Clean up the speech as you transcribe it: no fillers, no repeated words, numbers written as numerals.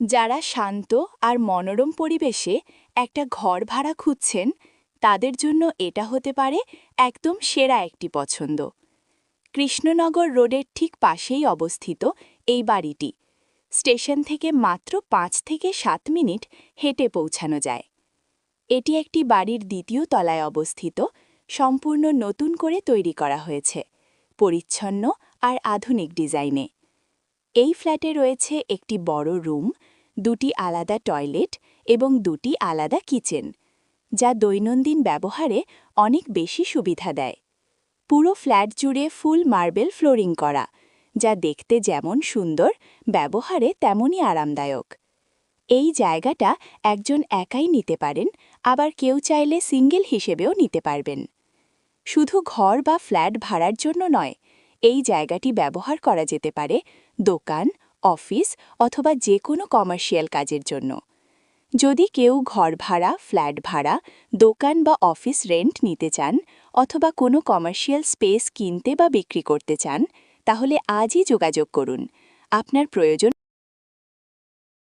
যারা শান্ত আর মনোরম পরিবেশে একটা ঘর ভাড়া খুঁজছেন তাদের জন্য এটা হতে পারে একদম সেরা একটি পছন্দ। কৃষ্ণনগর রোডের ঠিক পাশেই অবস্থিত এই বাড়িটি স্টেশন থেকে মাত্র ৫ থেকে ৭ মিনিট হেঁটে পৌঁছানো যায়। এটি একটি বাড়ির দ্বিতীয় তলায় অবস্থিত, সম্পূর্ণ নতুন করে তৈরি করা হয়েছে, পরিচ্ছন্ন আর আধুনিক ডিজাইনে। এই ফ্ল্যাটে রয়েছে একটি বড় রুম, ২টি আলাদা টয়লেট এবং ২টি আলাদা কিচেন, যা দৈনন্দিন ব্যবহারে অনেক বেশি সুবিধা দেয়। পুরো ফ্ল্যাট জুড়ে ফুল মার্বেল ফ্লোরিং করা, যা দেখতে যেমন সুন্দর, ব্যবহারে তেমনই আরামদায়ক। এই জায়গাটা একজন একাই নিতে পারেন, আবার কেউ চাইলে সিঙ্গেল হিসেবেও নিতে পারবেন। শুধু ঘর বা ফ্ল্যাট ভাড়ার জন্য নয়, এই জায়গাটি ব্যবহার করা যেতে পারে দোকান, অফিস অথবা যে কোনো কমার্শিয়াল কাজের জন্য। যদি কেউ ঘর ভাড়া, ফ্ল্যাট ভাড়া, দোকান বা অফিস রেন্ট নিতে চান অথবা কোনো কমার্শিয়াল স্পেস কিনতে বা বিক্রি করতে চান, তাহলে আজই যোগাযোগ করুন। আপনার প্রয়োজন